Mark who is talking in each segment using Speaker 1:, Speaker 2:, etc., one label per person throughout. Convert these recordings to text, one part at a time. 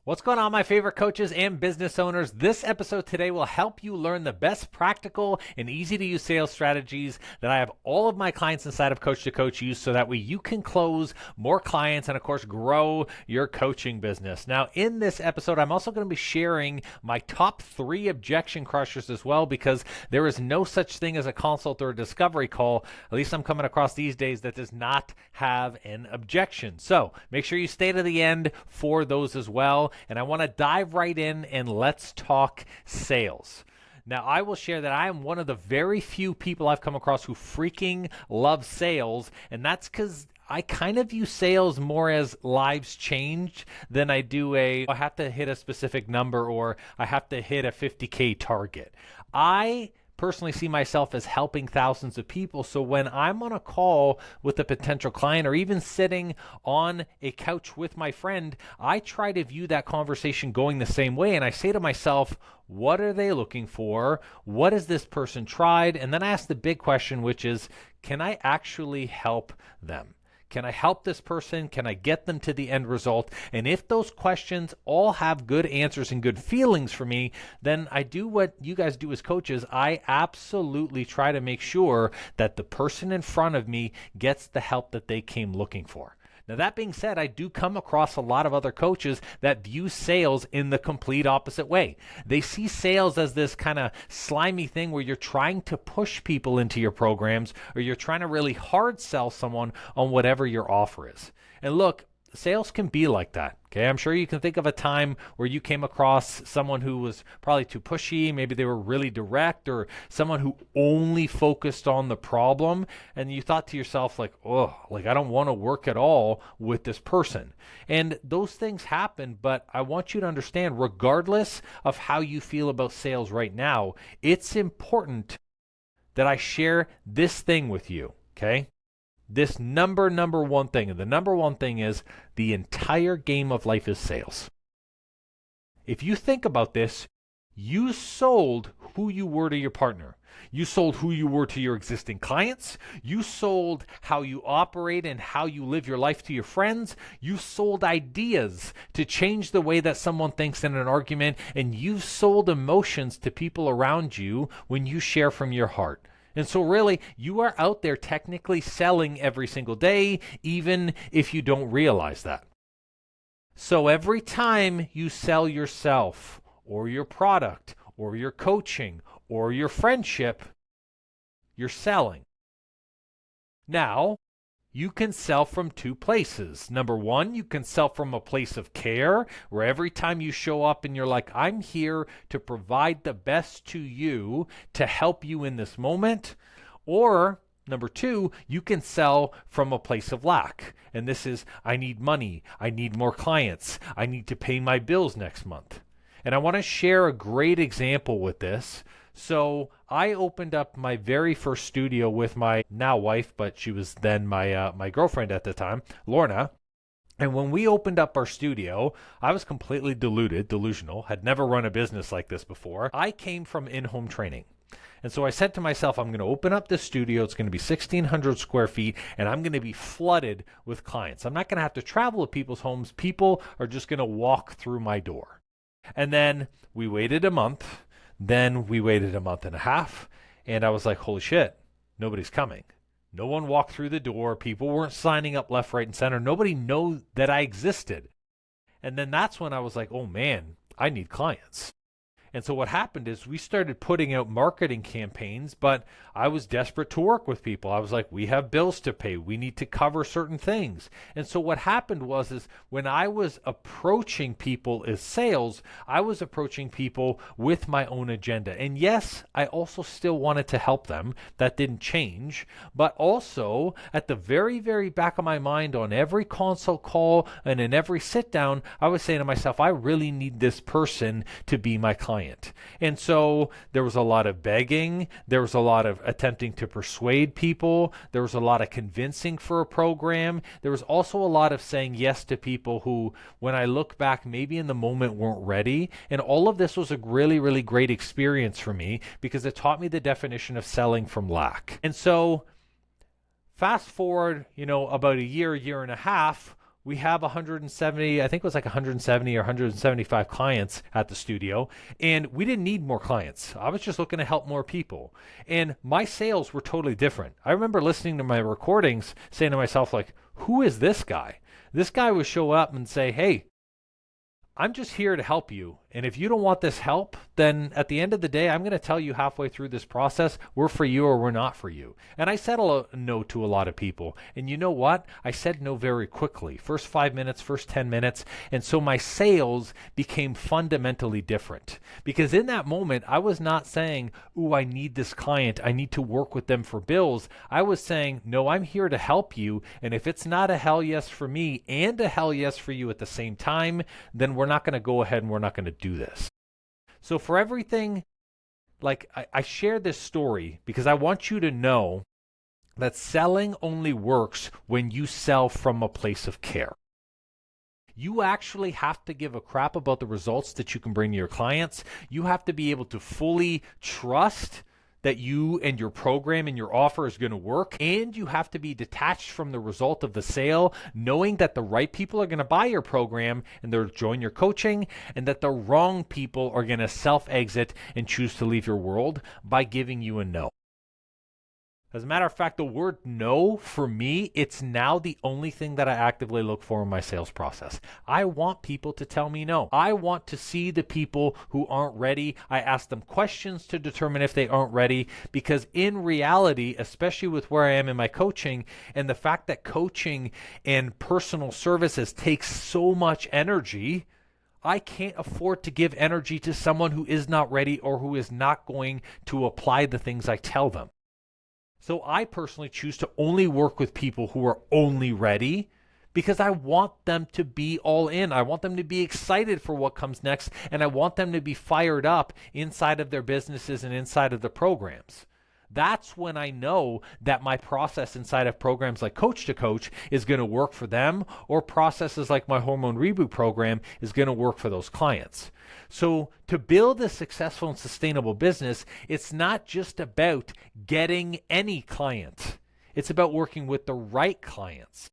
Speaker 1: What's going on, my favorite coaches and business owners? This episode today will help you learn the best practical and easy to use sales strategies that I have all of my clients inside of Coach to Coach use so that way you can close more clients and, of course, grow your coaching business. Now, in this episode, I'm also going to be sharing my top 3 objection crushers as well, because there is no such thing as a consult or a discovery call, at least I'm coming across these days, that does not have an objection. So make sure you stay to the end for those as well. And I want to dive right in and let's talk sales. Now, I will share that I am one of the very few people I've come across who freaking love sales, and that's because I kind of view sales more as lives changed than I do I have to hit a specific number or I have to hit a 50K target. I personally see myself as helping thousands of people. So when I'm on a call with a potential client or even sitting on a couch with my friend, I try to view that conversation going the same way. And I say to myself, what are they looking for? What has this person tried? And then I ask the big question, which is, can I actually help them? Can I help this person? Can I get them to the end result? And if those questions all have good answers and good feelings for me, then I do what you guys do as coaches. I absolutely try to make sure that the person in front of me gets the help that they came looking for. Now, that being said, I do come across a lot of other coaches that view sales in the complete opposite way. They see sales as this kind of slimy thing where you're trying to push people into your programs or you're trying to really hard sell someone on whatever your offer is. And look, sales can be like that. Okay, I'm sure you can think of a time where you came across someone who was probably too pushy, maybe they were really direct, or someone who only focused on the problem, and you thought to yourself like, oh, like I don't want to work at all with this person. And those things happen, but I want you to understand, regardless of how you feel about sales right now, it's important that I share this thing with you, okay? This number one thing, and the number one thing is the entire game of life is sales. If you think about this, you sold who you were to your partner. You sold who you were to your existing clients. You sold how you operate and how you live your life to your friends. You sold ideas to change the way that someone thinks in an argument, and you've sold emotions to people around you when you share from your heart. And so really, you are out there technically selling every single day, even if you don't realize that. So every time you sell yourself or your product or your coaching or your friendship, you're selling. Now, you can sell from 2 places. Number 1, you can sell from a place of care, where every time you show up and you're like, I'm here to provide the best to you to help you in this moment. Or number 2, you can sell from a place of lack. And this is, I need money, I need more clients, I need to pay my bills next month. And I want to share a great example with this. So I opened up my very first studio with my now wife, but she was then my girlfriend at the time, Lorna. And when we opened up our studio, I was completely delusional, had never run a business like this before. I came from in-home training. And so I said to myself, I'm going to open up this studio. It's going to be 1,600 square feet, and I'm going to be flooded with clients. I'm not going to have to travel to people's homes. People are just going to walk through my door. And then we waited a month. Then we waited a month and a half, and I was like, holy shit, nobody's coming. No one walked through the door. People weren't signing up left, right, and center. Nobody knew that I existed. And then that's when I was like, oh man, I need clients. And so what happened is we started putting out marketing campaigns, but I was desperate to work with people. I was like, we have bills to pay. We need to cover certain things. And so what happened was when I was approaching people as sales, I was approaching people with my own agenda. And yes, I also still wanted to help them. That didn't change. But also at the very, very back of my mind on every consult call and in every sit down, I was saying to myself, I really need this person to be my client. And so there was a lot of begging. There was a lot of attempting to persuade people. There was a lot of convincing for a program. There was also a lot of saying yes to people who, when I look back, maybe in the moment weren't ready. And all of this was a really, really great experience for me because it taught me the definition of selling from lack. And so fast forward, about a year and a half, we have 170, I think it was like 170 or 175 clients at the studio, and we didn't need more clients. I was just looking to help more people. And my sales were totally different. I remember listening to my recordings saying to myself, like, who is this guy? This guy would show up and say, hey, I'm just here to help you. And if you don't want this help, then at the end of the day, I'm going to tell you halfway through this process, we're for you or we're not for you. And I said no to a lot of people. And you know what? I said no very quickly. First 5 minutes, first 10 minutes. And so my sales became fundamentally different. Because in that moment, I was not saying, ooh, I need this client. I need to work with them for bills. I was saying, no, I'm here to help you. And if it's not a hell yes for me and a hell yes for you at the same time, then we're not going to go ahead and we're not going to do this. So for everything, like I share this story because I want you to know that selling only works when you sell from a place of care. You actually have to give a crap about the results that you can bring to your clients. You have to be able to fully trust that you and your program and your offer is going to work. And you have to be detached from the result of the sale, knowing that the right people are going to buy your program and they'll join your coaching, and that the wrong people are going to self-exit and choose to leave your world by giving you a no. As a matter of fact, the word no, for me, it's now the only thing that I actively look for in my sales process. I want people to tell me no. I want to see the people who aren't ready. I ask them questions to determine if they aren't ready, because in reality, especially with where I am in my coaching and the fact that coaching and personal services takes so much energy, I can't afford to give energy to someone who is not ready or who is not going to apply the things I tell them. So I personally choose to only work with people who are only ready because I want them to be all in. I want them to be excited for what comes next, and I want them to be fired up inside of their businesses and inside of the programs. That's when I know that my process inside of programs like Coach to Coach is going to work for them, or processes like my Hormone Reboot program is going to work for those clients. So to build a successful and sustainable business, it's not just about getting any client. It's about working with the right clients.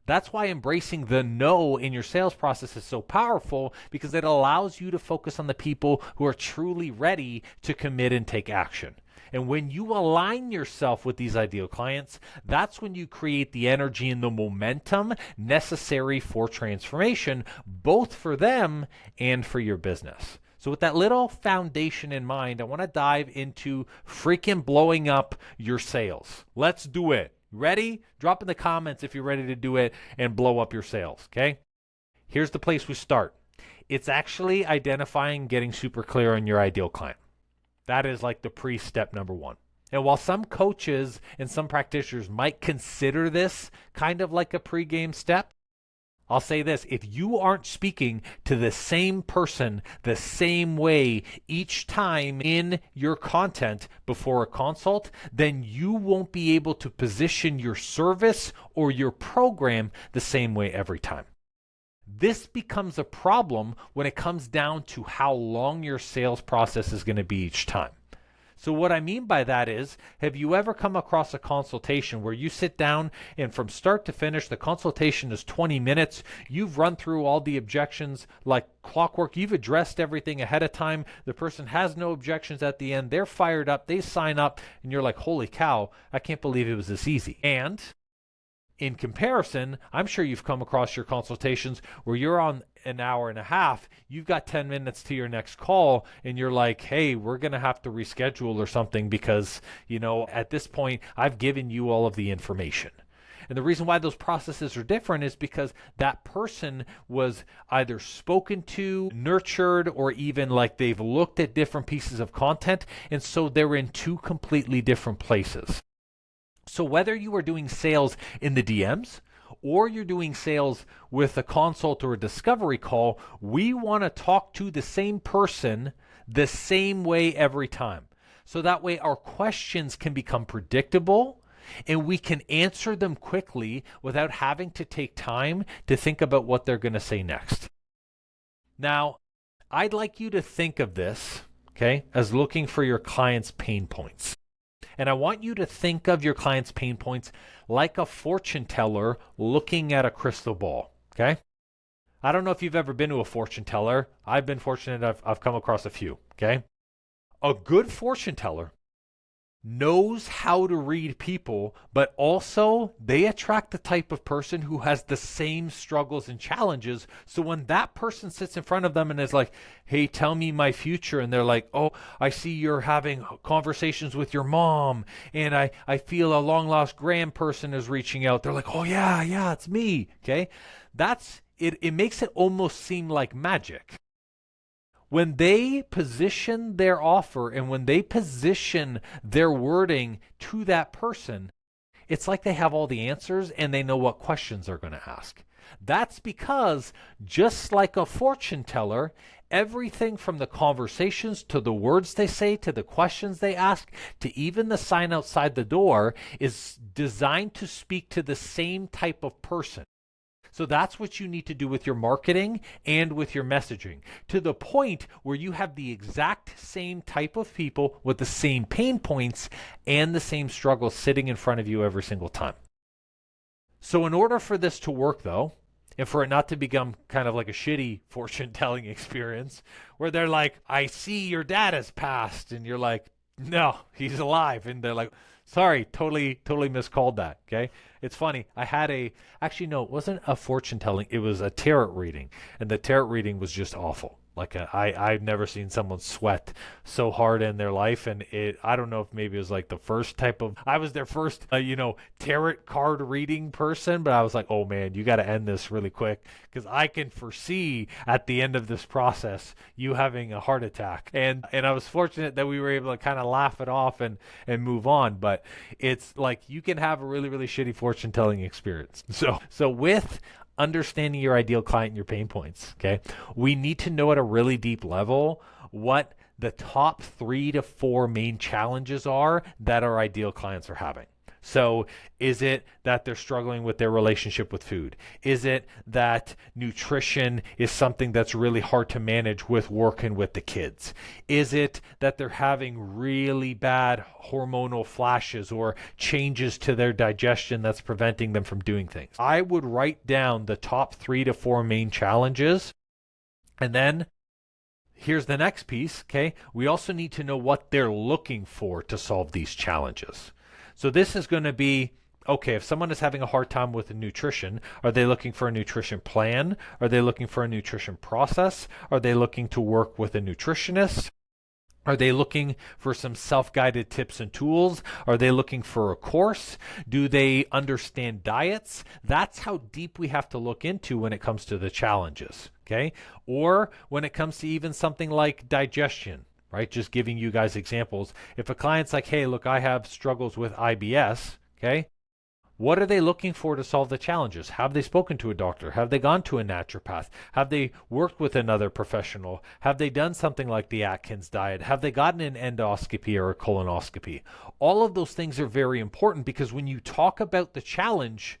Speaker 1: That's why embracing the no in your sales process is so powerful, because it allows you to focus on the people who are truly ready to commit and take action. And when you align yourself with these ideal clients, that's when you create the energy and the momentum necessary for transformation, both for them and for your business. So with that little foundation in mind, I want to dive into freaking blowing up your sales. Let's do it. Ready? Drop in the comments if you're ready to do it and blow up your sales, okay? Here's the place we start. It's actually identifying, getting super clear on your ideal client. That is like the pre-step number one. And while some coaches and some practitioners might consider this kind of like a pre-game step, I'll say this: if you aren't speaking to the same person the same way each time in your content before a consult, then you won't be able to position your service or your program the same way every time. This becomes a problem when it comes down to how long your sales process is going to be each time. So what I mean by that is, have you ever come across a consultation where you sit down and from start to finish, the consultation is 20 minutes, you've run through all the objections like clockwork, you've addressed everything ahead of time, the person has no objections at the end, they're fired up, they sign up, and you're like, holy cow, I can't believe it was this easy. And in comparison, I'm sure you've come across your consultations where you're on an hour and a half, you've got 10 minutes to your next call, and you're like, hey, we're going to have to reschedule or something because, at this point, I've given you all of the information. And the reason why those processes are different is because that person was either spoken to, nurtured, or even like they've looked at different pieces of content, and so they're in two completely different places. So whether you are doing sales in the DMs or you're doing sales with a consult or a discovery call, we want to talk to the same person the same way every time. So that way our questions can become predictable and we can answer them quickly without having to take time to think about what they're going to say next. Now, I'd like you to think of this, okay, as looking for your client's pain points. And I want you to think of your client's pain points like a fortune teller looking at a crystal ball. Okay. I don't know if you've ever been to a fortune teller. I've been fortunate. I've come across a few. Okay. A good fortune teller knows how to read people, but also they attract the type of person who has the same struggles and challenges. So when that person sits in front of them and is like, hey, tell me my future, and they're like, oh, I see you're having conversations with your mom, and I feel a long lost grandperson is reaching out. They're like, oh, yeah, it's me. Okay. That's it. It makes it almost seem like magic. When they position their offer and when they position their wording to that person, it's like they have all the answers and they know what questions they're going to ask. That's because, just like a fortune teller, everything from the conversations to the words they say to the questions they ask to even the sign outside the door is designed to speak to the same type of person. So that's what you need to do with your marketing and with your messaging, to the point where you have the exact same type of people with the same pain points and the same struggles sitting in front of you every single time. So in order for this to work, though, and for it not to become kind of like a shitty fortune telling experience where they're like, I see your dad has passed, and you're like, no, he's alive, and they're like, sorry, totally miscalled that. Okay. It's funny. Actually, no, it wasn't a fortune telling. It was a tarot reading. And the tarot reading was just awful. Like I've never seen someone sweat so hard in their life. And I don't know if maybe it was like the first type of, I was their first, tarot card reading person, but I was like, oh man, you got to end this really quick because I can foresee at the end of this process, you having a heart attack. And I was fortunate that we were able to kind of laugh it off and move on. But it's like, you can have a really, really shitty fortune telling experience. So with understanding your ideal client and your pain points, okay, we need to know at a really deep level what the top 3 to 4 main challenges are that our ideal clients are having. So is it that they're struggling with their relationship with food? Is it that nutrition is something that's really hard to manage with working with the kids? Is it that they're having really bad hormonal flashes or changes to their digestion that's preventing them from doing things? I would write down the top 3 to 4 main challenges, and then here's the next piece, okay? We also need to know what they're looking for to solve these challenges. So this is going to be, okay, if someone is having a hard time with nutrition, are they looking for a nutrition plan? Are they looking for a nutrition process? Are they looking to work with a nutritionist? Are they looking for some self-guided tips and tools? Are they looking for a course? Do they understand diets? That's how deep we have to look into when it comes to the challenges, okay? Or when it comes to even something like digestion. Right? Just giving you guys examples. If a client's like, hey, look, I have struggles with IBS, okay? What are they looking for to solve the challenges? Have they spoken to a doctor? Have they gone to a naturopath? Have they worked with another professional? Have they done something like the Atkins diet? Have they gotten an endoscopy or a colonoscopy? All of those things are very important because when you talk about the challenge,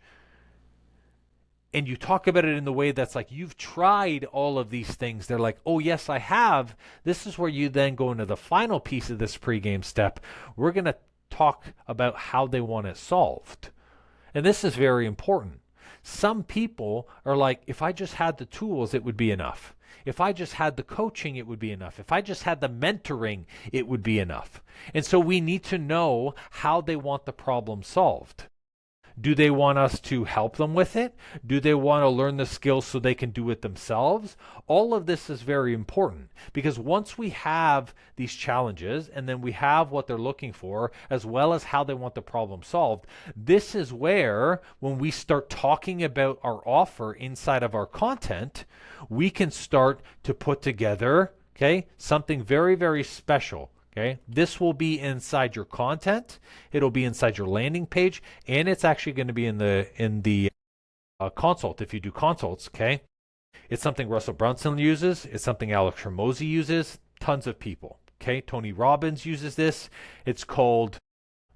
Speaker 1: and you talk about it in the way that's like, you've tried all of these things. They're like, oh, yes, I have. This is where you then go into the final piece of this pregame step. We're going to talk about how they want it solved. And this is very important. Some people are like, if I just had the tools, it would be enough. If I just had the coaching, it would be enough. If I just had the mentoring, it would be enough. And so we need to know how they want the problem solved. Do they want us to help them with it? Do they want to learn the skills so they can do it themselves? All of this is very important because once we have these challenges and then we have what they're looking for as well as how they want the problem solved, this is where when we start talking about our offer inside of our content, we can start to put together, okay, something very, very special. Okay, this will be inside your content. It'll be inside your landing page, and it's actually going to be in the consult if you do consults. Okay, it's something Russell Brunson uses. It's something Alex Hormozi uses. Tons of people. Okay, Tony Robbins uses this. It's called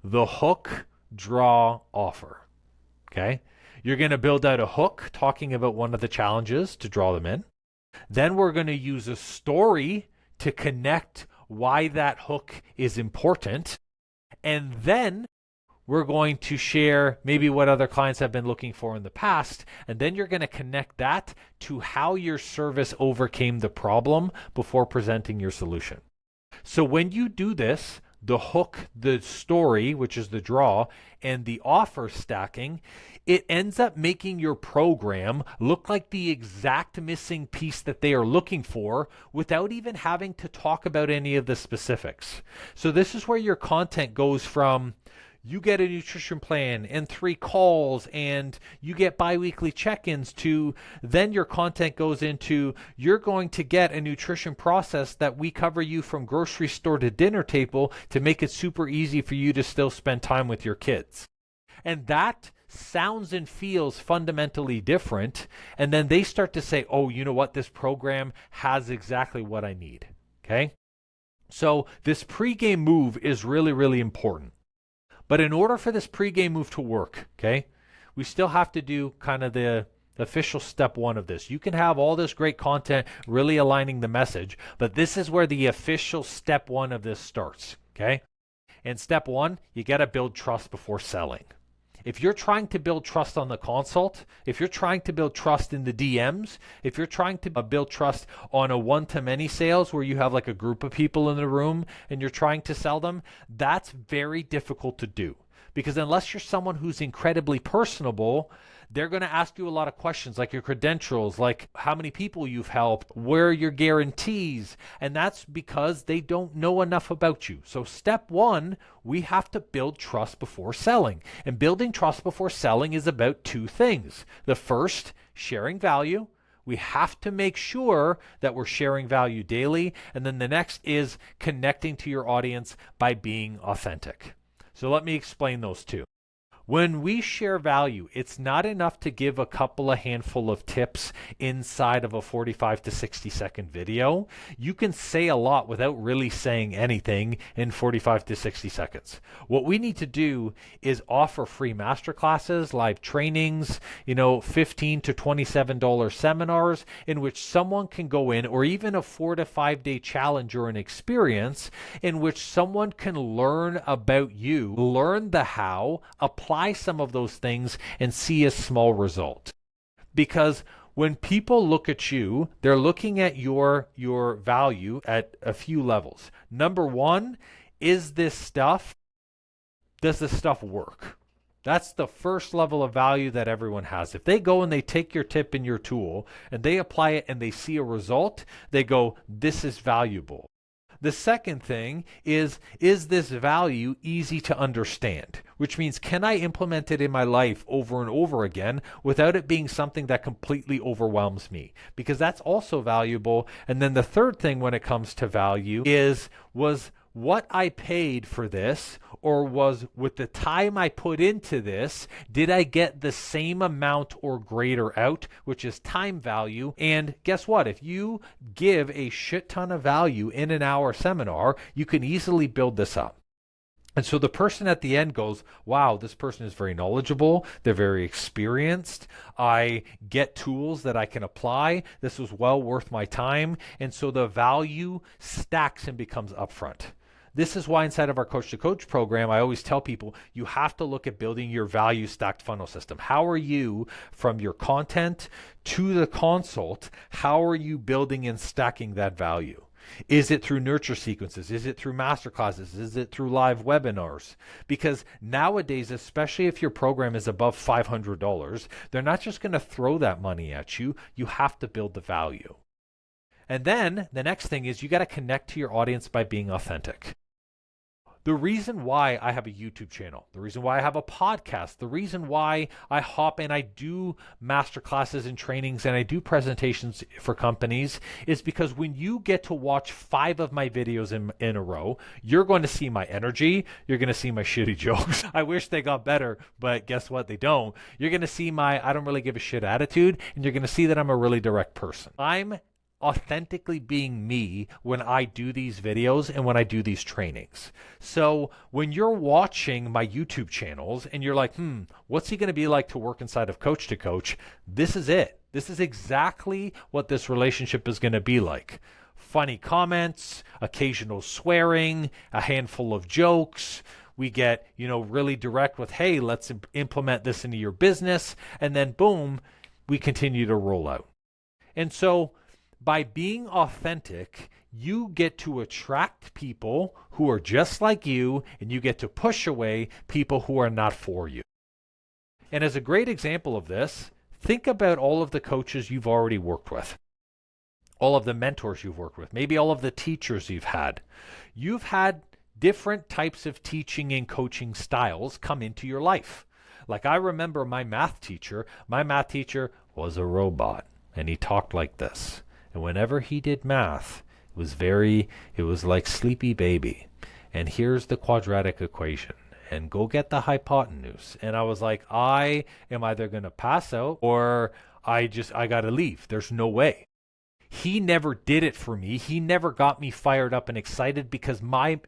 Speaker 1: the hook draw offer. Okay, you're going to build out a hook talking about one of the challenges to draw them in. Then we're going to use a story to connect why that hook is important. And then we're going to share maybe what other clients have been looking for in the past, and then you're going to connect that to how your service overcame the problem before presenting your solution. So when you do this, the hook, the story, which is the draw, and the offer stacking, it ends up making your program look like the exact missing piece that they are looking for without even having to talk about any of the specifics. So this is where your content goes from you get a nutrition plan and 3 calls and you get biweekly check-ins to then your content goes into you're going to get a nutrition process that we cover you from grocery store to dinner table to make it super easy for you to still spend time with your kids. And that sounds and feels fundamentally different. And then they start to say, oh, you know what? This program has exactly what I need. Okay. So this pregame move is really, really important. But in order for this pregame move to work, okay, we still have to do kind of the official step 1 of this. You can have all this great content really aligning the message, but this is where the official step 1 of this starts, okay? And step 1, you got to build trust before selling. If you're trying to build trust on the consult, if you're trying to build trust in the DMs, if you're trying to build trust on a one-to-many sales where you have like a group of people in the room and you're trying to sell them, that's very difficult to do. Because unless you're someone who's incredibly personable, they're going to ask you a lot of questions like your credentials, like how many people you've helped, where are your guarantees, and that's because they don't know enough about you. So step 1, we have to build trust before selling. And building trust before selling is about 2 things. The first, sharing value. We have to make sure that we're sharing value daily. And then the next is connecting to your audience by being authentic. So let me explain those 2. When we share value, it's not enough to give a couple of handful of tips inside of a 45 to 60 second video. You can say a lot without really saying anything in 45 to 60 seconds. What we need to do is offer free masterclasses, live trainings, $15 to $27 seminars in which someone can go in, or even a 4 to 5 day challenge or an experience in which someone can learn about you, learn the how, apply some of those things and see a small result. Because when people look at you, they're looking at your value at a few levels. Number 1, does this stuff work? That's the first level of value that everyone has. If they go and they take your tip and your tool and they apply it and they see a result, they go, this is valuable. The second thing is this value easy to understand? Which means, can I implement it in my life over and over again without it being something that completely overwhelms me? Because that's also valuable. And then the third thing when it comes to value was what I paid for this, or was with the time I put into this, did I get the same amount or greater out, which is time value? And guess what? If you give a shit ton of value in an hour seminar, you can easily build this up. And so the person at the end goes, wow, this person is very knowledgeable. They're very experienced. I get tools that I can apply. This was well worth my time. And so the value stacks and becomes upfront. This is why inside of our Coach to Coach program, I always tell people you have to look at building your value stacked funnel system. How are you, from your content to the consult, how are you building and stacking that value? Is it through nurture sequences? Is it through masterclasses? Is it through live webinars? Because nowadays, especially if your program is above $500, they're not just going to throw that money at you. You have to build the value. And then the next thing is you got to connect to your audience by being authentic. The reason why I have a YouTube channel, the reason why I have a podcast, the reason why I hop and I do masterclasses and trainings and I do presentations for companies is because when you get to watch 5 of my videos in a row, you're going to see my energy. You're going to see my shitty jokes. I wish they got better, but guess what? They don't. You're going to see my I don't really give a shit attitude, and you're going to see that I'm a really direct person. I'm authentically being me when I do these videos and when I do these trainings. So when you're watching my YouTube channels and you're like, what's he going to be like to work inside of Coach to Coach? This is it. This is exactly what this relationship is going to be like. Funny comments, occasional swearing, a handful of jokes. We get, really direct with, hey, let's implement this into your business. And then boom, we continue to roll out. And so by being authentic, you get to attract people who are just like you, and you get to push away people who are not for you. And as a great example of this, think about all of the coaches you've already worked with, all of the mentors you've worked with, maybe all of the teachers you've had. You've had different types of teaching and coaching styles come into your life. Like I remember my math teacher was a robot, and he talked like this. And whenever he did math, it was like Sleepy Baby. And here's the quadratic equation. And go get the hypotenuse. And I was like, I am either going to pass out or I got to leave. There's no way. He never did it for me. He never got me fired up and excited because my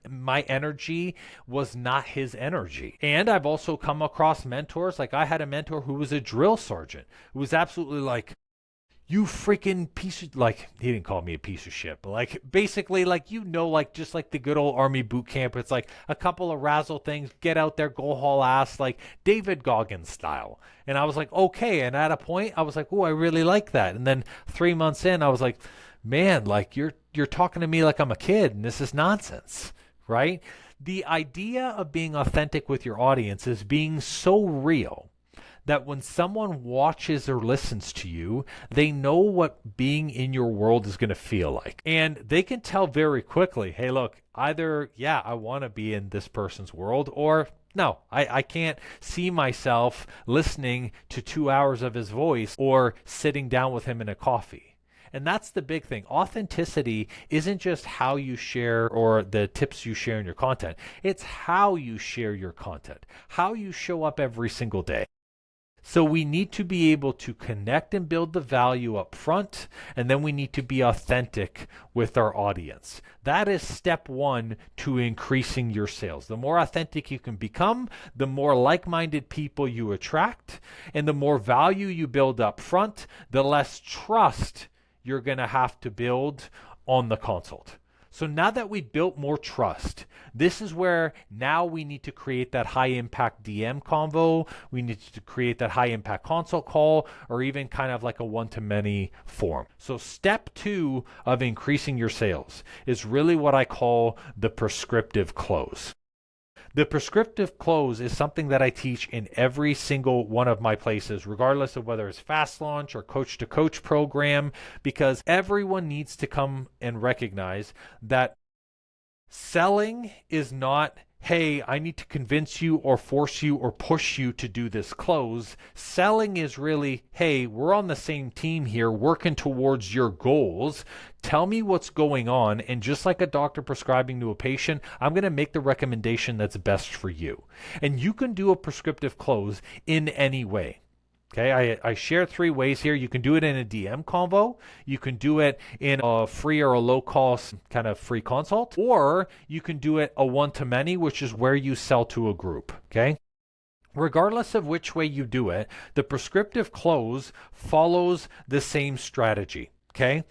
Speaker 1: energy was not his energy. And I've also come across mentors. Like I had a mentor who was a drill sergeant, who was absolutely like, you freaking piece of, like, he didn't call me a piece of shit, but like basically like, just like the good old army boot camp. It's like a couple of razzle things, get out there, go haul ass, like David Goggins style. And I was like, okay. And at a point I was like, oh, I really like that. And then 3 months in, I was like, man, like you're talking to me like I'm a kid and this is nonsense, right? The idea of being authentic with your audience is being so real that when someone watches or listens to you, they know what being in your world is going to feel like. And they can tell very quickly, hey, look, either, yeah, I want to be in this person's world, or no, I can't see myself listening to 2 hours of his voice or sitting down with him in a coffee. And that's the big thing. Authenticity isn't just how you share or the tips you share in your content. It's how you share your content, how you show up every single day. So we need to be able to connect and build the value up front, and then we need to be authentic with our audience. That is step one to increasing your sales. The more authentic you can become, the more like-minded people you attract, and the more value you build up front, the less trust you're going to have to build on the consult. So now that we've built more trust, this is where now we need to create that high impact DM convo. We need to create that high impact consult call, or even kind of like a one-to-many form. So step 2 of increasing your sales is really what I call the prescriptive close. The prescriptive close is something that I teach in every single one of my places, regardless of whether it's fast launch or coach to coach program, because everyone needs to come and recognize that selling is not, hey, I need to convince you or force you or push you to do this close. Selling is really, hey, we're on the same team here, working towards your goals. Tell me what's going on. And just like a doctor prescribing to a patient, I'm going to make the recommendation that's best for you. And you can do a prescriptive close in any way. Okay, I share 3 ways here. You can do it in a DM convo. You can do it in a free or a low-cost kind of free consult. Or you can do it a one-to-many, which is where you sell to a group. Okay? Regardless of which way you do it, the prescriptive close follows the same strategy. Okay?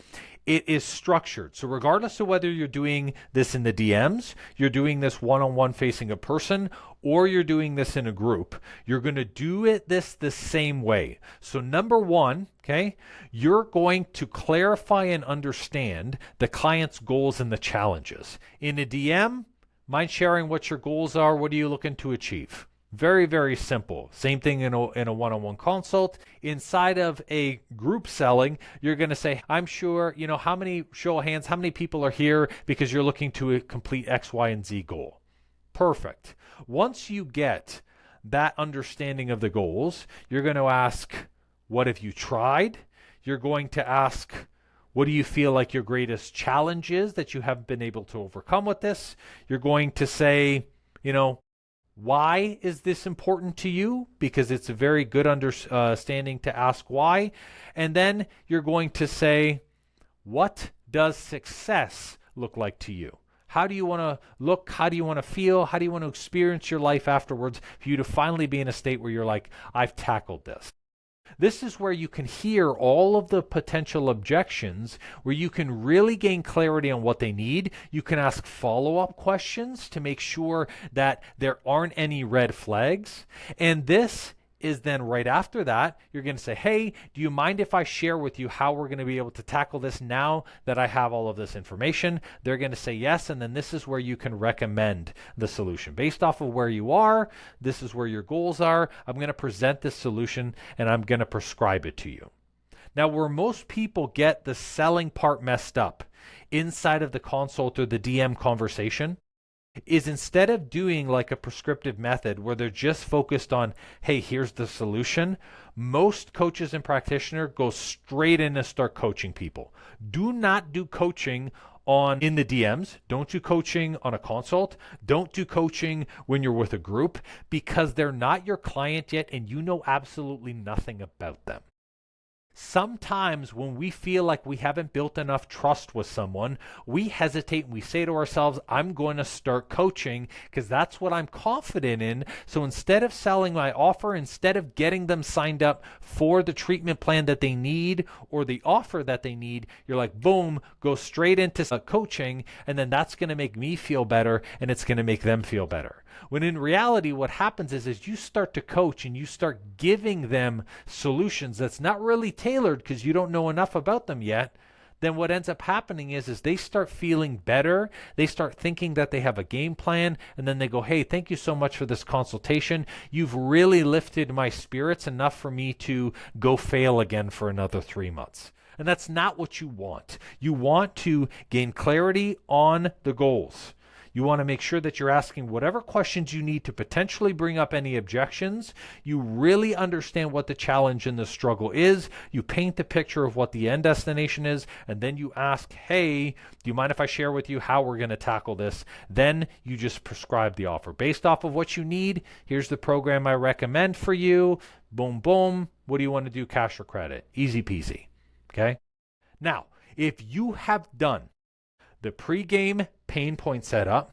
Speaker 1: It is structured. So regardless of whether you're doing this in the DMs, you're doing this one-on-one facing a person, or you're doing this in a group, you're going to do this the same way. So number 1, okay, you're going to clarify and understand the client's goals and the challenges. In a DM, mind sharing what your goals are. What are you looking to achieve? Very, very simple. Same thing in a one-on-one consult. Inside of a group selling, you're going to say, I'm sure, how many, show of hands, how many people are here because you're looking to complete X, Y, and Z goal. Perfect. Once you get that understanding of the goals, you're going to ask, what have you tried? You're going to ask, what do you feel like your greatest challenge is that you haven't been able to overcome with this? You're going to say, why is this important to you? Because it's a very good understanding to ask why. And then you're going to say, what does success look like to you? How do you want to look? How do you want to feel? How do you want to experience your life afterwards for you to finally be in a state where you're like, I've tackled this? This is where you can hear all of the potential objections, where you can really gain clarity on what they need. You can ask follow-up questions to make sure that there aren't any red flags. And this is then right after that, you're going to say, hey, do you mind if I share with you how we're going to be able to tackle this now that I have all of this information? They're going to say yes, and then this is where you can recommend the solution. Based off of where you are, this is where your goals are. I'm going to present this solution, and I'm going to prescribe it to you. Now, where most people get the selling part messed up inside of the consult or the DM conversation is instead of doing like a prescriptive method where they're just focused on, hey, here's the solution, most coaches and practitioners go straight in and start coaching people. Do not do coaching in the DMs. Don't do coaching on a consult. Don't do coaching when you're with a group, because they're not your client yet and you know absolutely nothing about them. Sometimes when we feel like we haven't built enough trust with someone, we hesitate and we say to ourselves, I'm going to start coaching because that's what I'm confident in. So instead of selling my offer, instead of getting them signed up for the treatment plan that they need or the offer that they need, you're like, boom, go straight into coaching, and then that's going to make me feel better and it's going to make them feel better. When in reality, what happens is you start to coach and you start giving them solutions that's not really tailored because you don't know enough about them yet. Then what ends up happening is they start feeling better. They start thinking that they have a game plan, and then they go, hey, thank you so much for this consultation. You've really lifted my spirits enough for me to go fail again for another 3 months. And that's not what you want. You want to gain clarity on the goals. You want to make sure that you're asking whatever questions you need to potentially bring up any objections. You really understand what the challenge and the struggle is. You paint the picture of what the end destination is, and then you ask, hey, do you mind if I share with you how we're going to tackle this? Then you just prescribe the offer. Based off of what you need, here's the program I recommend for you. Boom, boom. What do you want to do, cash or credit? Easy peasy. Okay? Now, if you have done the pre-game pain point setup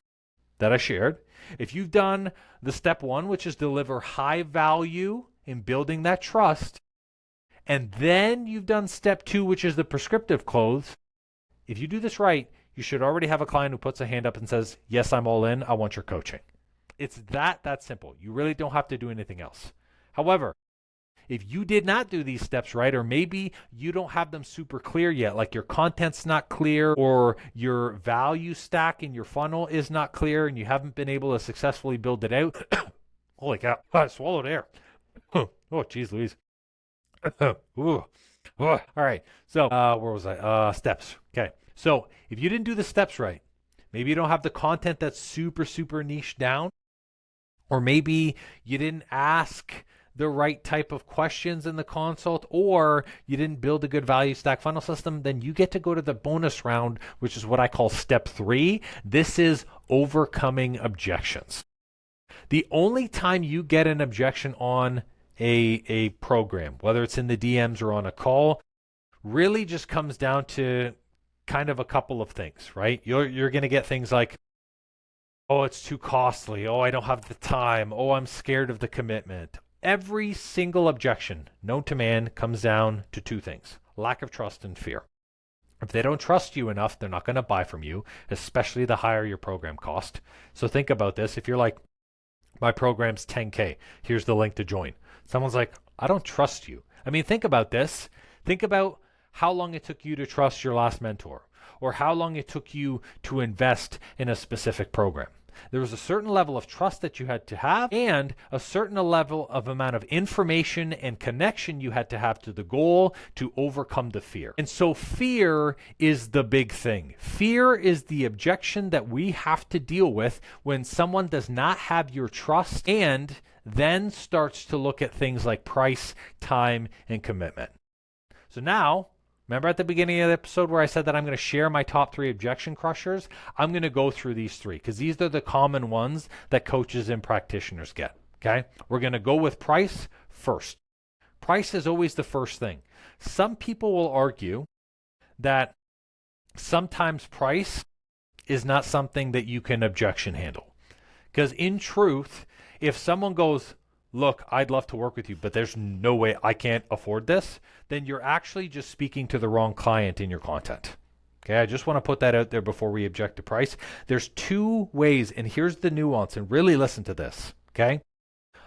Speaker 1: that I shared, if you've done the step one, which is deliver high value in building that trust, and then you've done step two, which is the prescriptive close, if you do this right, you should already have a client who puts a hand up and says, yes, I'm all in. I want your coaching. It's that simple. You really don't have to do anything else. However, if you did not do these steps right, or maybe you don't have them super clear yet, like your content's not clear or your value stack in your funnel is not clear and you haven't been able to successfully build it out. Holy cow, I swallowed air. Oh, geez, Louise. Ooh. All right, so where was I? Steps. Okay, so if you didn't do the steps right, maybe you don't have the content that's super niche down, or maybe you didn't ask the right type of questions in the consult, or you didn't build a good value stack funnel system, then you get to go to the bonus round, which is what I call step 3. This is overcoming objections. The only time you get an objection on a program, whether it's in the DMs or on a call, really just comes down to kind of a couple of things, right? You're going to get things like, oh, it's too costly. Oh, I don't have the time. Oh, I'm scared of the commitment. Every single objection known to man comes down to two things: lack of trust and fear. If they don't trust you enough, they're not going to buy from you, especially the higher your program cost. So think about this. If you're like, my program's 10K, here's the link to join. Someone's like, I don't trust you. I mean, think about this. Think about how long it took you to trust your last mentor, or how long it took you to invest in a specific program. There was a certain level of trust that you had to have, and a certain level of amount of information and connection you had to have to the goal to overcome the fear. And so fear is the big thing. Fear is the objection that we have to deal with when someone does not have your trust and then starts to look at things like price, time, and commitment. So now, remember at the beginning of the episode where I said that I'm going to share my top 3 objection crushers? I'm going to go through these 3 because these are the common ones that coaches and practitioners get, okay? We're going to go with price first. Price is always the first thing. Some people will argue that sometimes price is not something that you can objection handle. Because in truth, if someone goes, look, I'd love to work with you, but there's no way I can't afford this, then you're actually just speaking to the wrong client in your content. Okay, I just want to put that out there before we object to price. There's two ways, and here's the nuance, and really listen to this. Okay,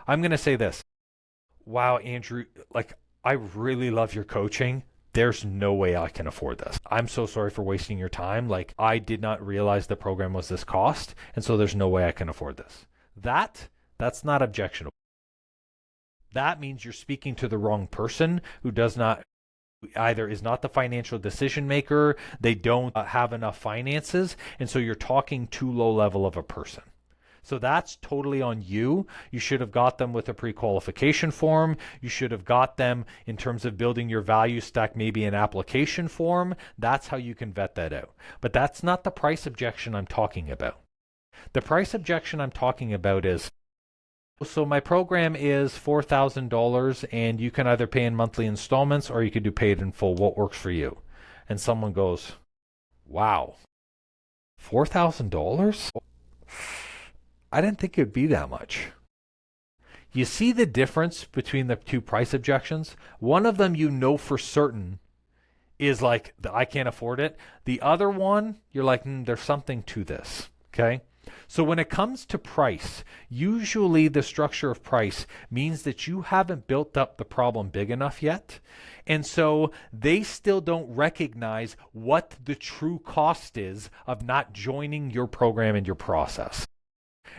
Speaker 1: I'm going to say this. Wow, Andrew, like, I really love your coaching. There's no way I can afford this. I'm so sorry for wasting your time. Like, I did not realize the program was this cost, and so there's no way I can afford this. That's not objectionable. That means you're speaking to the wrong person who does not either is not the financial decision maker, they don't have enough finances, and so you're talking too low level of a person. So that's totally on you. You should have got them with a pre-qualification form. You should have got them in terms of building your value stack, maybe an application form. That's how you can vet that out. But that's not the price objection I'm talking about. The price objection I'm talking about is, so my program is $4,000 and you can either pay in monthly installments or you could do paid in full. What works for you? And someone goes, wow, $4,000? I didn't think it'd be that much. You see the difference between the two price objections? One of them, you know for certain, is like, I can't afford it. The other one, you're like, there's something to this. Okay? So when it comes to price, usually the structure of price means that you haven't built up the problem big enough yet. And so they still don't recognize what the true cost is of not joining your program and your process.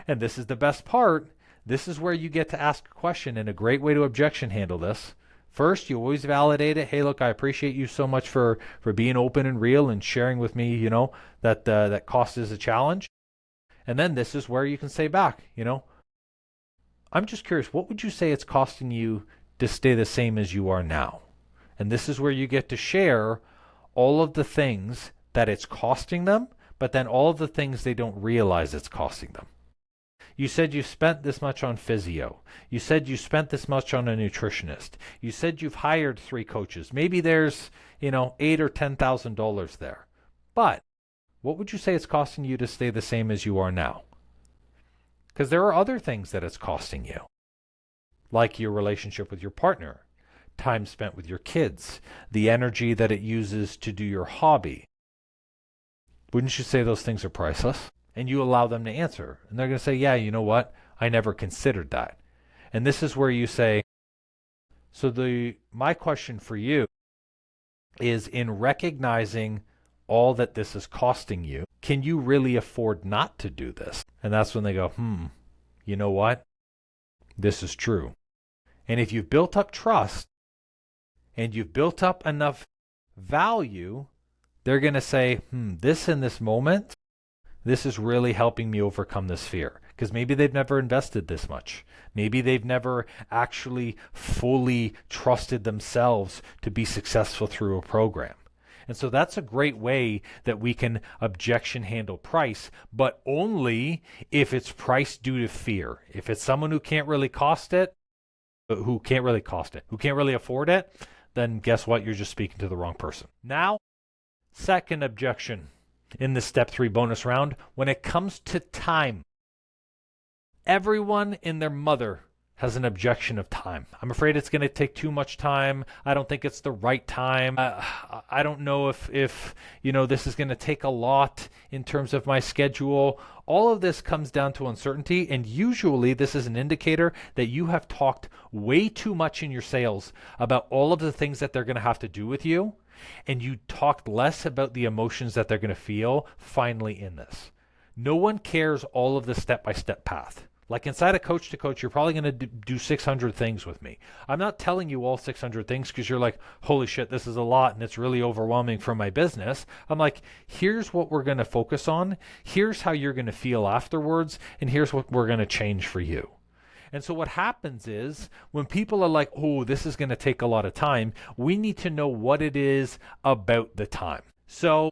Speaker 1: And this is the best part. This is where you get to ask a question, and a great way to objection handle this. First, you always validate it. Hey, look, I appreciate you so much for being open and real and sharing with me, that that cost is a challenge. And then this is where you can say back, I'm just curious, what would you say it's costing you to stay the same as you are now? And this is where you get to share all of the things that it's costing them, but then all of the things they don't realize it's costing them. You said you spent this much on physio. You said you spent this much on a nutritionist. You said you've hired 3 coaches. Maybe there's, $8,000 or $10,000 there. But what would you say it's costing you to stay the same as you are now? Because there are other things that it's costing you, like your relationship with your partner, time spent with your kids, the energy that it uses to do your hobby. Wouldn't you say those things are priceless? And you allow them to answer. And they're going to say, yeah, you know what? I never considered that. And this is where you say, so my question for you is, in recognizing all that this is costing you, can you really afford not to do this? And that's when they go, you know what? This is true. And if you've built up trust and you've built up enough value, they're going to say, this in this moment, this is really helping me overcome this fear. Because maybe they've never invested this much. Maybe they've never actually fully trusted themselves to be successful through a program. And so that's a great way that we can objection handle price, but only if it's price due to fear. If it's someone who can't really afford it, then guess what? You're just speaking to the wrong person. Now, second objection in the step 3 bonus round, when it comes to time, everyone and their mother has an objection of time. I'm afraid it's going to take too much time. I don't think it's the right time. I don't know if this is going to take a lot in terms of my schedule. All of this comes down to uncertainty, and usually this is an indicator that you have talked way too much in your sales about all of the things that they're going to have to do with you, and you talked less about the emotions that they're going to feel finally in this. No one cares all of the step-by-step path. Like inside of Coach to Coach, you're probably going to do 600 things with me. I'm not telling you all 600 things because you're like, holy shit, this is a lot and it's really overwhelming for my business. I'm like, here's what we're going to focus on. Here's how you're going to feel afterwards. And here's what we're going to change for you. And so what happens is when people are like, oh, this is going to take a lot of time, we need to know what it is about the time. So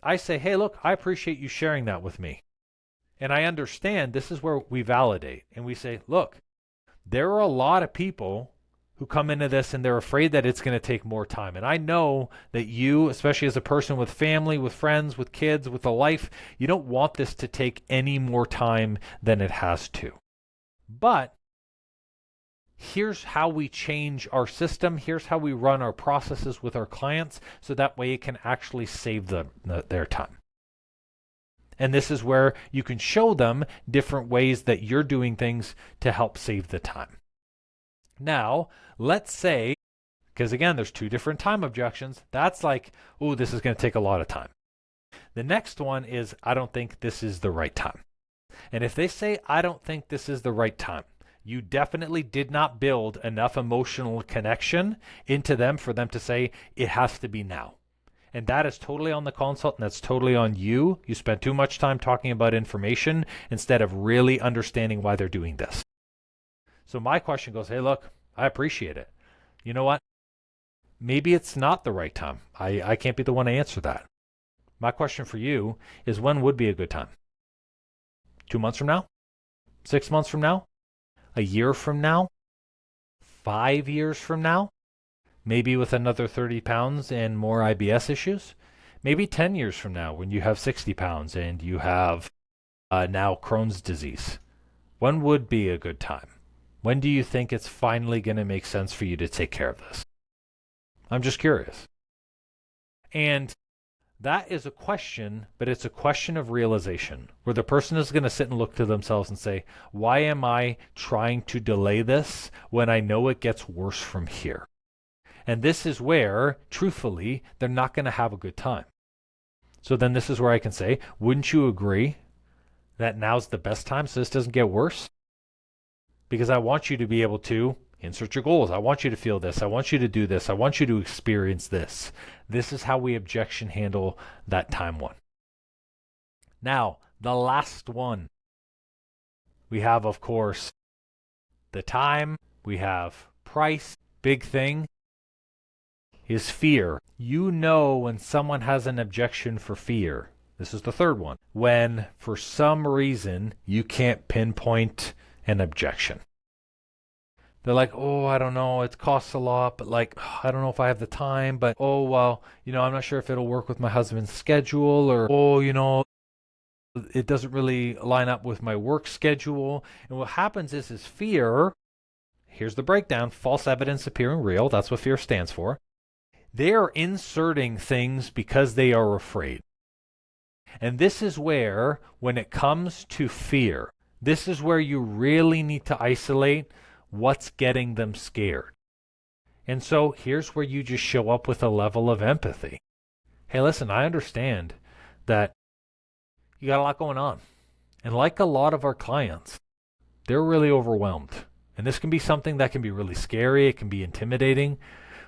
Speaker 1: I say, hey, look, I appreciate you sharing that with me. And I understand this is where we validate and we say, look, there are a lot of people who come into this and they're afraid that it's going to take more time. And I know that you, especially as a person with family, with friends, with kids, with a life, you don't want this to take any more time than it has to. But here's how we change our system. Here's how we run our processes with our clients so that way it can actually save them their time. And this is where you can show them different ways that you're doing things to help save the time. Now, let's say, because again, there's two different time objections. That's like, oh, this is going to take a lot of time. The next one is, I don't think this is the right time. And if they say, I don't think this is the right time, you definitely did not build enough emotional connection into them for them to say, it has to be now. And that is totally on the consult, and that's totally on you. You spent too much time talking about information instead of really understanding why they're doing this. So my question goes, hey, look, I appreciate it. You know what? Maybe it's not the right time. I can't be the one to answer that. My question for you is, when would be a good time? 2 months from now? 6 months from now? A year from now? 5 years from now? Maybe with another 30 pounds and more IBS issues? Maybe 10 years from now when you have 60 pounds and you have now Crohn's disease. When would be a good time? When do you think it's finally going to make sense for you to take care of this? I'm just curious. And that is a question, but it's a question of realization, where the person is going to sit and look to themselves and say, why am I trying to delay this when I know it gets worse from here? And this is where, truthfully, they're not going to have a good time. So then this is where I can say, wouldn't you agree that now's the best time so this doesn't get worse? Because I want you to be able to insert your goals. I want you to feel this. I want you to do this. I want you to experience this. This is how we objection handle that time one. Now, the last one. We have, of course, the time. We have price. Big thing is fear. You know when someone has an objection for fear. This is the third one. When, for some reason, you can't pinpoint an objection. They're like, oh, I don't know, it costs a lot, but like, I don't know if I have the time, but oh, well, I'm not sure if it'll work with my husband's schedule, or, oh, it doesn't really line up with my work schedule. And what happens is fear, here's the breakdown, false evidence appearing real, that's what fear stands for. They are inserting things because they are afraid. And this is where, when it comes to fear, this is where you really need to isolate what's getting them scared. And so here's where you just show up with a level of empathy. Hey, listen, I understand that you got a lot going on. And like a lot of our clients, they're really overwhelmed. And this can be something that can be really scary. It can be intimidating.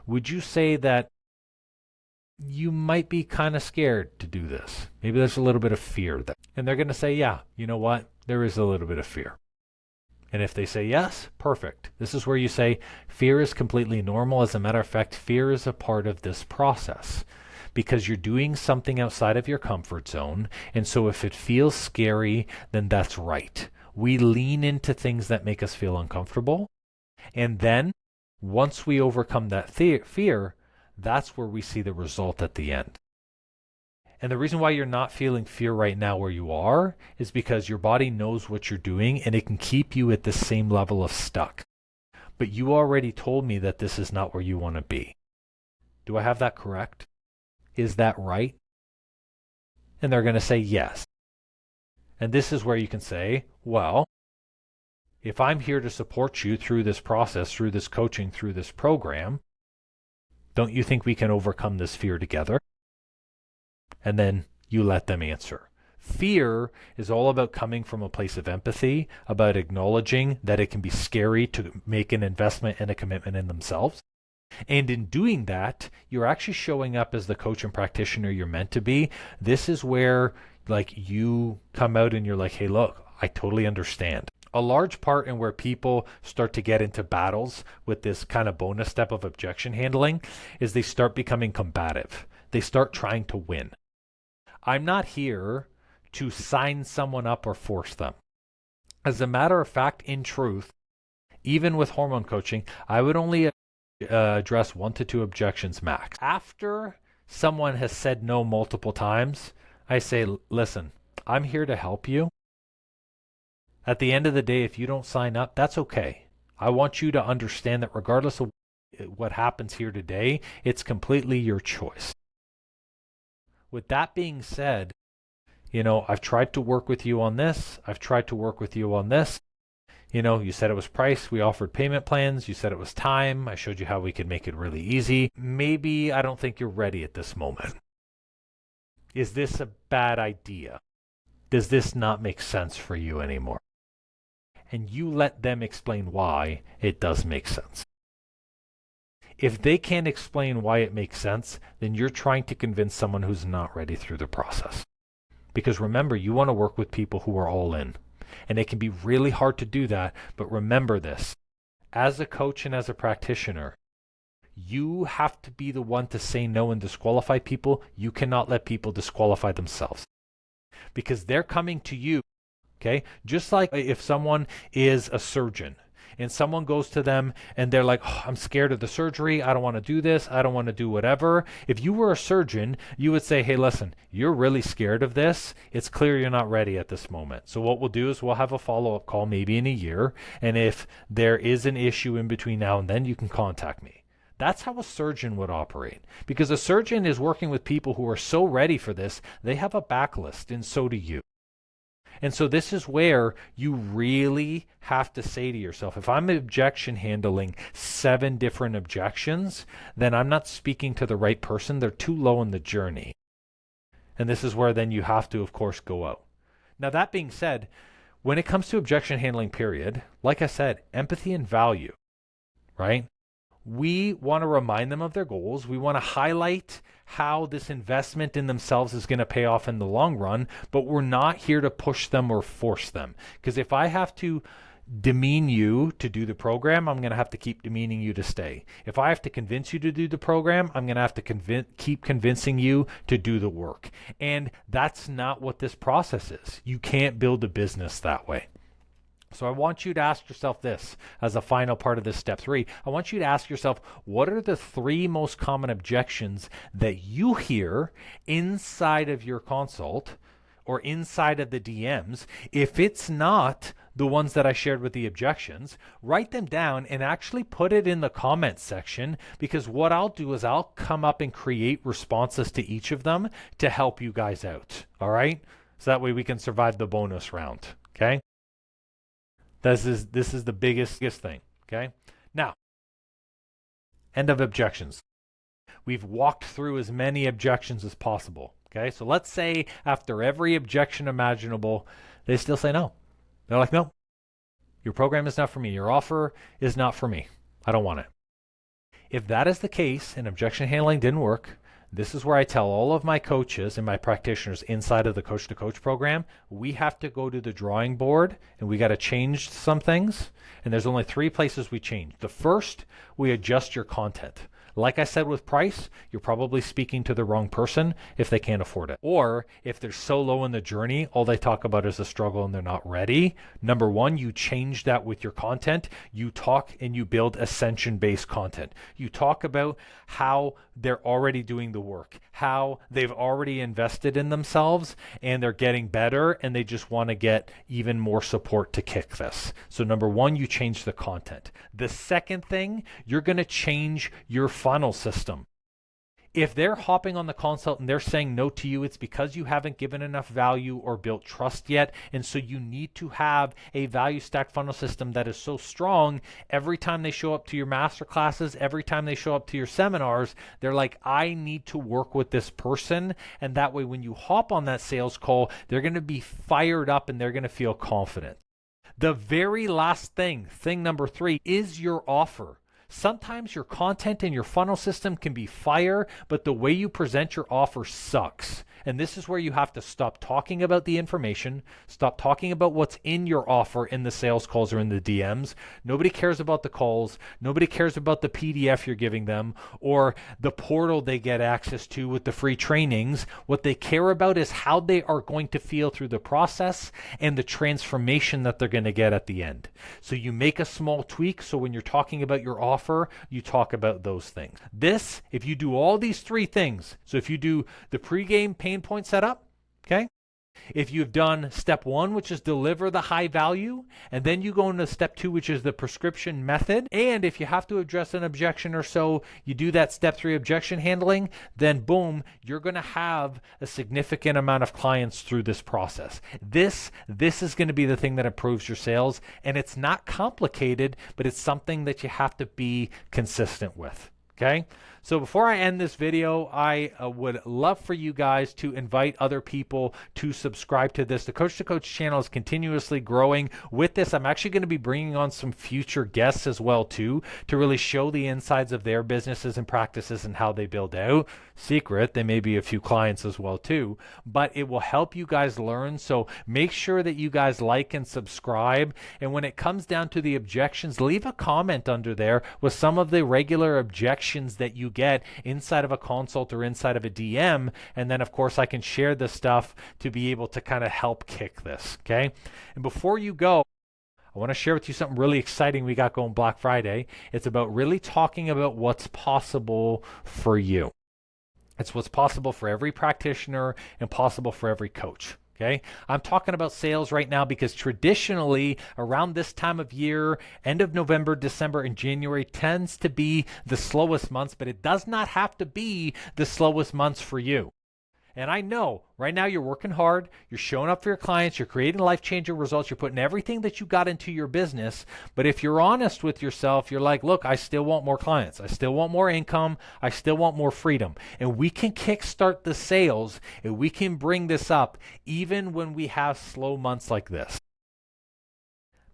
Speaker 1: Would you say that you might be kind of scared to do this? Maybe there's a little bit of fear there. And they're going to say, yeah, you know what? There is a little bit of fear. And if they say yes, perfect. This is where you say fear is completely normal. As a matter of fact, fear is a part of this process because you're doing something outside of your comfort zone. And so if it feels scary, then that's right. We lean into things that make us feel uncomfortable. And then once we overcome that fear, that's where we see the result at the end. And the reason why you're not feeling fear right now where you are is because your body knows what you're doing and it can keep you at the same level of stuck. But you already told me that this is not where you want to be. Do I have that correct? Is that right? And they're going to say yes. And this is where you can say, well, if I'm here to support you through this process, through this coaching, through this program, don't you think we can overcome this fear together? And then you let them answer. Fear is all about coming from a place of empathy, about acknowledging that it can be scary to make an investment and a commitment in themselves. And in doing that, you're actually showing up as the coach and practitioner you're meant to be. This is where you come out and you're like, hey, look, I totally understand. A large part in where people start to get into battles with this kind of bonus step of objection handling is they start becoming combative. They start trying to win. I'm not here to sign someone up or force them. As a matter of fact, in truth, even with hormone coaching, I would only address 1 to 2 objections max. After someone has said no multiple times, I say, listen, I'm here to help you. At the end of the day, if you don't sign up, that's okay. I want you to understand that regardless of what happens here today, it's completely your choice. With that being said, I've tried to work with you on this. I've tried to work with you on this. You said it was price. We offered payment plans. You said it was time. I showed you how we could make it really easy. Maybe I don't think you're ready at this moment. Is this a bad idea? Does this not make sense for you anymore? And you let them explain why it does make sense. If they can't explain why it makes sense, then you're trying to convince someone who's not ready through the process. Because remember, you want to work with people who are all in. And it can be really hard to do that, but remember this. As a coach and as a practitioner, you have to be the one to say no and disqualify people. You cannot let people disqualify themselves. Because they're coming to you, okay? Just like if someone is a surgeon and someone goes to them and they're like, I'm scared of the surgery. I don't want to do this. I don't want to do whatever. If you were a surgeon, you would say, hey, listen, you're really scared of this. It's clear you're not ready at this moment. So what we'll do is we'll have a follow-up call maybe in a year. And if there is an issue in between now and then, you can contact me. That's how a surgeon would operate. Because a surgeon is working with people who are so ready for this, they have a backlist, and so do you. And so this is where you really have to say to yourself, if I'm objection handling 7 different objections, then I'm not speaking to the right person. They're too low in the journey. And this is where then you have to, of course, go out. Now, that being said, when it comes to objection handling period, like I said, empathy and value, right? We want to remind them of their goals. We want to highlight how this investment in themselves is going to pay off in the long run, but we're not here to push them or force them. Because if I have to demean you to do the program, I'm going to have to keep demeaning you to stay. If I have to convince you to do the program, I'm going to have to keep convincing you to do the work. And that's not what this process is. You can't build a business that way. So I want you to ask yourself this as a final part of this step 3. I want you to ask yourself, what are the 3 most common objections that you hear inside of your consult or inside of the DMs? If it's not the ones that I shared with the objections, write them down and actually put it in the comments section, because what I'll do is I'll come up and create responses to each of them to help you guys out. All right? So that way we can survive the bonus round. Okay? This is the biggest thing, okay? Now, end of objections. We've walked through as many objections as possible, okay? So let's say after every objection imaginable, they still say no. They're like, no, your program is not for me. Your offer is not for me. I don't want it. If that is the case and objection handling didn't work, this is where I tell all of my coaches and my practitioners inside of the Coach to Coach program, we have to go to the drawing board and we got to change some things. And there's only 3 places we change. The first, we adjust your content. Like I said with price, you're probably speaking to the wrong person if they can't afford it. Or if they're so low in the journey, all they talk about is a struggle and they're not ready. Number 1, you change that with your content. You talk and you build ascension-based content. You talk about how they're already doing the work, how they've already invested in themselves and they're getting better and they just want to get even more support to kick this. So number 1, you change the content. The second thing, you're going to change your funnel system. If they're hopping on the consult and they're saying no to you, it's because you haven't given enough value or built trust yet. And so you need to have a value stack funnel system that is so strong. Every time they show up to your master classes, every time they show up to your seminars, they're like, I need to work with this person. And that way, when you hop on that sales call, they're going to be fired up and they're going to feel confident. The very last thing number 3, is your offer. Sometimes your content and your funnel system can be fire, but the way you present your offer sucks. And this is where you have to stop talking about the information, stop talking about what's in your offer in the sales calls or in the DMs. Nobody cares about the calls. Nobody cares about the PDF you're giving them or the portal they get access to with the free trainings. What they care about is how they are going to feel through the process and the transformation that they're going to get at the end. So you make a small tweak. So when you're talking about your offer, you talk about those things. This, if you do all these 3 things, so if you do the pregame pain point setup, okay? If you've done step 1, which is deliver the high value, and then you go into step 2, which is the prescription method, and if you have to address an objection or so, you do that step 3 objection handling, then boom, you're going to have a significant amount of clients through this process. This is going to be the thing that improves your sales, and it's not complicated, but it's something that you have to be consistent with. Okay, so before I end this video, I would love for you guys to invite other people to subscribe to this. The Coach to Coach channel is continuously growing. With this, I'm actually going to be bringing on some future guests as well too, to really show the insides of their businesses and practices and how they build out. Secret, there may be a few clients as well too, but it will help you guys learn. So make sure that you guys like and subscribe. And when it comes down to the objections, leave a comment under there with some of the regular objections that you get inside of a consult or inside of a DM. And then of course I can share this stuff to be able to kind of help kick this. Okay. And before you go, I want to share with you something really exciting we got going Black Friday. It's about really talking about what's possible for you. It's what's possible for every practitioner and possible for every coach. Okay, I'm talking about sales right now because traditionally around this time of year, end of November, December, and January tends to be the slowest months, but it does not have to be the slowest months for you. And I know right now you're working hard, you're showing up for your clients, you're creating life-changing results, you're putting everything that you got into your business. But if you're honest with yourself, you're like, look, I still want more clients. I still want more income. I still want more freedom. And we can kickstart the sales and we can bring this up even when we have slow months like this.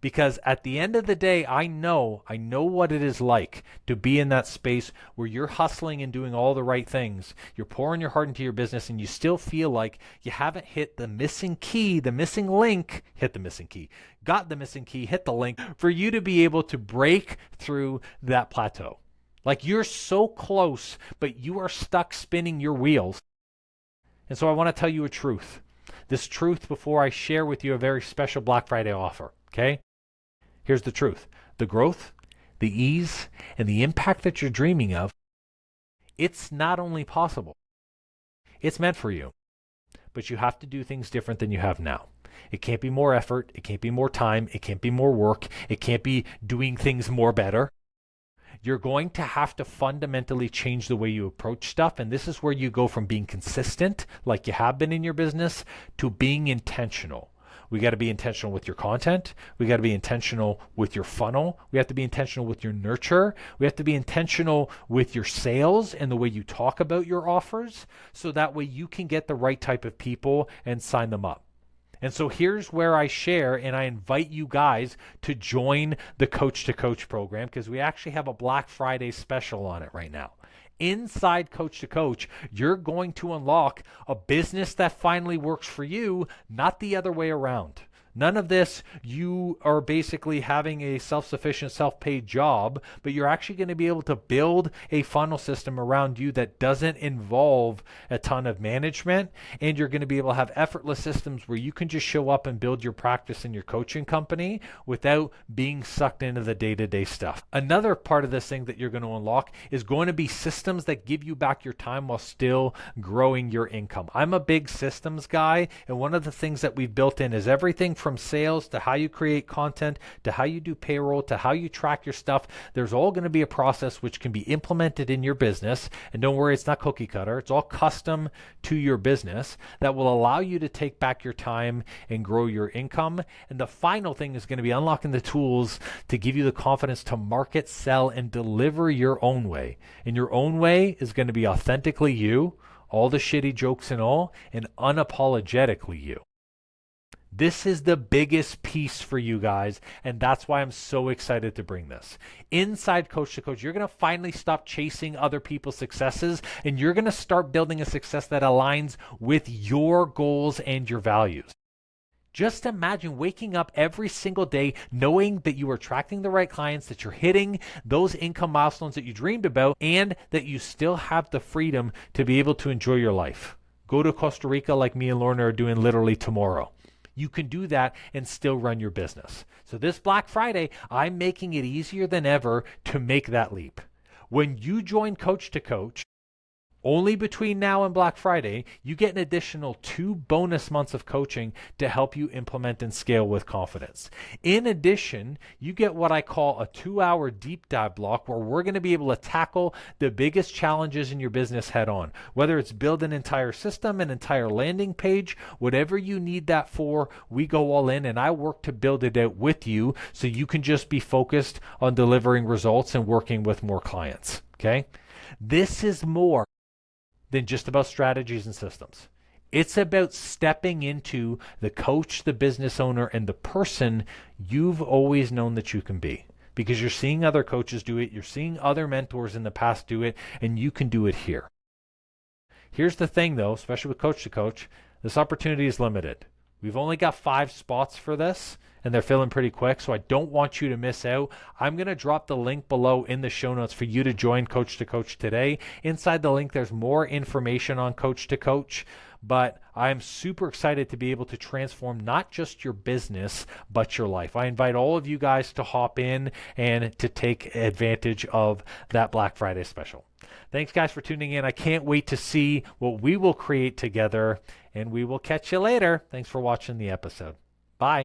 Speaker 1: Because at the end of the day, I know what it is like to be in that space where you're hustling and doing all the right things. You're pouring your heart into your business and you still feel like you haven't hit the missing key, the missing link, hit the missing key, got the missing key, hit the link for you to be able to break through that plateau. Like you're so close, but you are stuck spinning your wheels. And so I want to tell you a truth. This truth before I share with you a very special Black Friday offer, okay? Here's the truth. The growth, the ease, and the impact that you're dreaming of, it's not only possible, it's meant for you. But you have to do things different than you have now. It can't be more effort. It can't be more time. It can't be more work. It can't be doing things more better. You're going to have to fundamentally change the way you approach stuff. And this is where you go from being consistent, like you have been in your business, to being intentional. We got to be intentional with your content. We got to be intentional with your funnel. We have to be intentional with your nurture. We have to be intentional with your sales and the way you talk about your offers, so that way you can get the right type of people and sign them up. And so here's where I share and I invite you guys to join the Coach to Coach program, because we actually have a Black Friday special on it right now. Inside Coach to Coach, you're going to unlock a business that finally works for you, not the other way around. None of this, you are basically having a self-sufficient, self-paid job, but you're actually going to be able to build a funnel system around you that doesn't involve a ton of management, and you're going to be able to have effortless systems where you can just show up and build your practice and your coaching company without being sucked into the day-to-day stuff. Another part of this thing that you're going to unlock is going to be systems that give you back your time while still growing your income. I'm a big systems guy, and one of the things that we've built in is everything from sales to how you create content to how you do payroll to how you track your stuff. There's all going to be a process which can be implemented in your business. And don't worry, it's not cookie cutter. It's all custom to your business that will allow you to take back your time and grow your income. And the final thing is going to be unlocking the tools to give you the confidence to market, sell, and deliver your own way. And your own way is going to be authentically you, all the shitty jokes and all, and unapologetically you. This is the biggest piece for you guys, and that's why I'm so excited to bring this. Inside Coach to Coach, you're going to finally stop chasing other people's successes, and you're going to start building a success that aligns with your goals and your values. Just imagine waking up every single day knowing that you are attracting the right clients, that you're hitting those income milestones that you dreamed about, and that you still have the freedom to be able to enjoy your life. Go to Costa Rica like me and Lorna are doing literally tomorrow. You can do that and still run your business. So this Black Friday, I'm making it easier than ever to make that leap. When you join Coach to Coach, Only between now and Black Friday, you get an additional 2 bonus months of coaching to help you implement and scale with confidence. In addition, you get what I call a 2-hour deep dive block where we're going to be able to tackle the biggest challenges in your business head on. Whether it's build an entire system, an entire landing page, whatever you need that for, we go all in and I work to build it out with you so you can just be focused on delivering results and working with more clients. Okay? This is more than just about strategies and systems. It's about stepping into the coach, the business owner, and the person you've always known that you can be. Because you're seeing other coaches do it, you're seeing other mentors in the past do it, and you can do it here. Here's the thing though, especially with Coach to Coach, this opportunity is limited. We've only got 5 spots for this, and they're filling pretty quick, so I don't want you to miss out. I'm going to drop the link below in the show notes for you to join Coach to Coach today. Inside the link, there's more information on Coach to Coach, but I'm super excited to be able to transform not just your business, but your life. I invite all of you guys to hop in and to take advantage of that Black Friday special. Thanks, guys, for tuning in. I can't wait to see what we will create together, and we will catch you later. Thanks for watching the episode. Bye.